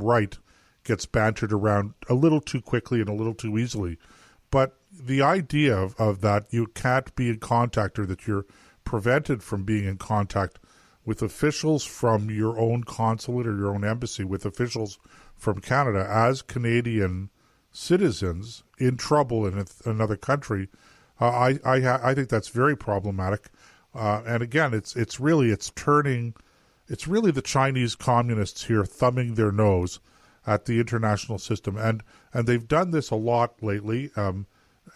right gets bantered around a little too quickly and a little too easily. But the idea of that you can't be in contact, or that you're prevented from being in contact with officials from your own consulate or your own embassy, with officials from Canada as Canadian citizens in trouble in another country, I think that's very problematic. And again, it's really the Chinese communists here thumbing their nose at the international system, and they've done this a lot lately. I'm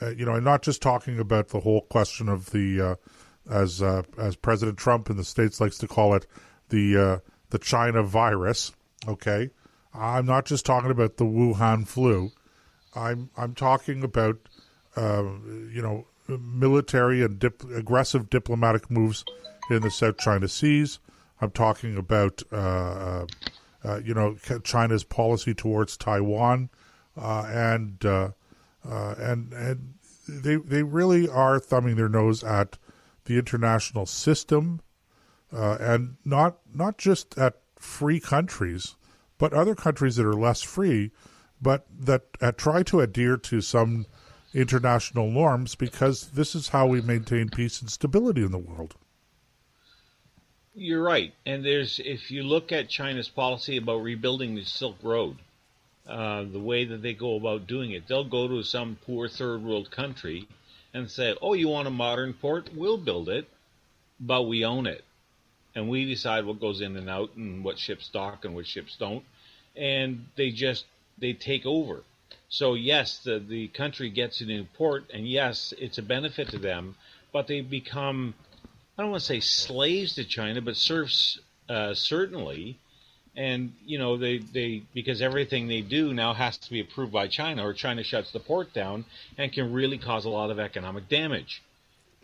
not just talking about the whole question of the as President Trump in the States likes to call it, the China virus. Okay, I'm not just talking about the Wuhan flu. I'm talking about military and aggressive diplomatic moves in the South China Seas. I'm talking about China's policy towards Taiwan, and they really are thumbing their nose at the international system, and not just at free countries, but other countries that are less free, but that try to adhere to some international norms, because this is how we maintain peace and stability in the world. You're right. And if you look at China's policy about rebuilding the Silk Road, the way that they go about doing it, they'll go to some poor third world country and say, oh, you want a modern port? We'll build it, but we own it. And we decide what goes in and out and what ships dock and what ships don't. And they take over. So yes, the country gets a new port, and yes, it's a benefit to them, but they become, I don't want to say slaves to China, but serfs certainly. And, they because everything they do now has to be approved by China, or China shuts the port down and can really cause a lot of economic damage.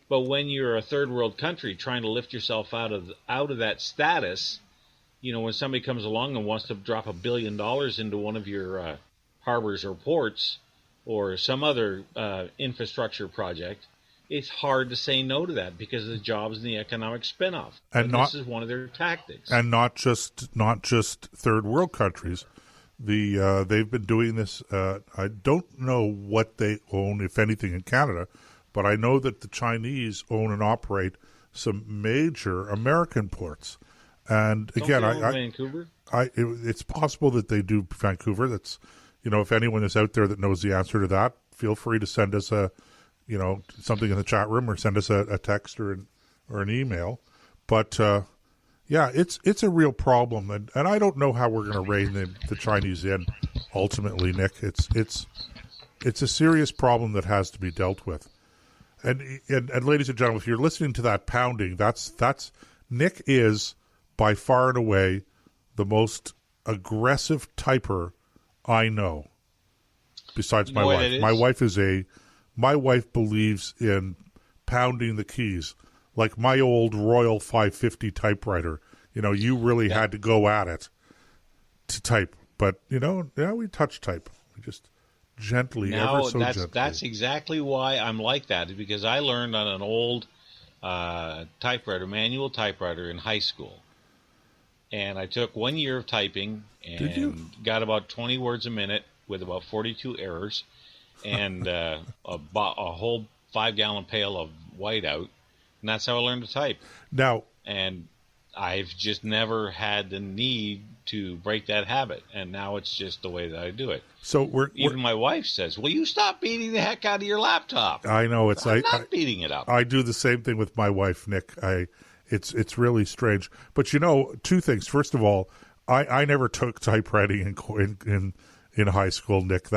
But when you're a third world country trying to lift yourself out of that status, when somebody comes along and wants to drop $1 billion into one of your harbors or ports or some other infrastructure project, it's hard to say no to that because of the jobs and the economic spin-off. And this is one of their tactics. And not just third world countries. They've been doing this. I don't know what they own, if anything, in Canada, but I know that the Chinese own and operate some major American ports. And again, Vancouver? It's possible that they do Vancouver. That's, if anyone is out there that knows the answer to that, feel free to send us something in the chat room, or send us a text or an email. But it's a real problem, and I don't know how we're going to rein the Chinese in ultimately, Nick. It's a serious problem that has to be dealt with. And ladies and gentlemen, if you're listening to that pounding, that's Nick is by far and away the most aggressive typer I know. Besides my wife. My wife believes in pounding the keys, like my old Royal 550 typewriter. You really had to go at it to type. But, we touch type. We just gently, ever so gently. That's exactly why I'm like that, because I learned on an old typewriter, manual typewriter in high school. And I took 1 year of typing and got about 20 words a minute with about 42 errors. And a whole 5-gallon pail of whiteout, and that's how I learned to type. And I've just never had the need to break that habit, and now it's just the way that I do it. So even my wife says, "Will you stop beating the heck out of your laptop?" I know I'm not beating it up. I do the same thing with my wife, Nick. It's really strange, but two things. First of all, I never took typewriting in high school, Nick.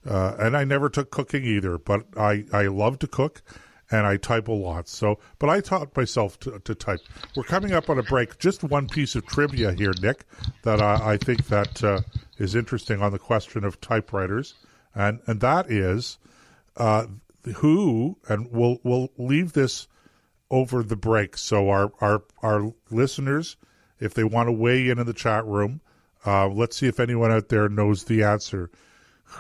And I never took cooking either, but I love to cook, and I type a lot. But I taught myself to type. We're coming up on a break. Just one piece of trivia here, Nick, that I think that is interesting on the question of typewriters, and that is who, and we'll leave this over the break. So our listeners, if they want to weigh in the chat room, let's see if anyone out there knows the answer.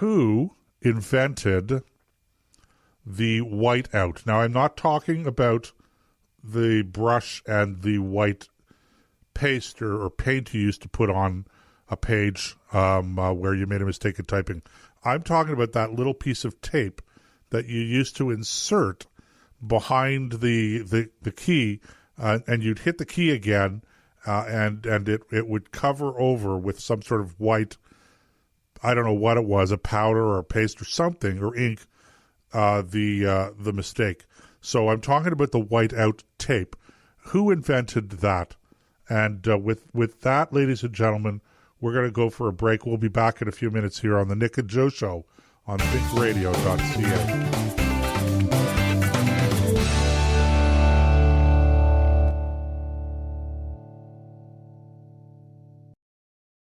Who invented the whiteout? Now, I'm not talking about the brush and the white paste or paint you used to put on a page where you made a mistake in typing. I'm talking about that little piece of tape that you used to insert behind the key, and you'd hit the key again, and it would cover over with some sort of white, I don't know what it was, a powder or a paste or something, or ink, the mistake. So I'm talking about the white-out tape. Who invented that? And with that, ladies and gentlemen, we're going to go for a break. We'll be back in a few minutes here on the Nick and Joe Show on ThinkRadio.ca.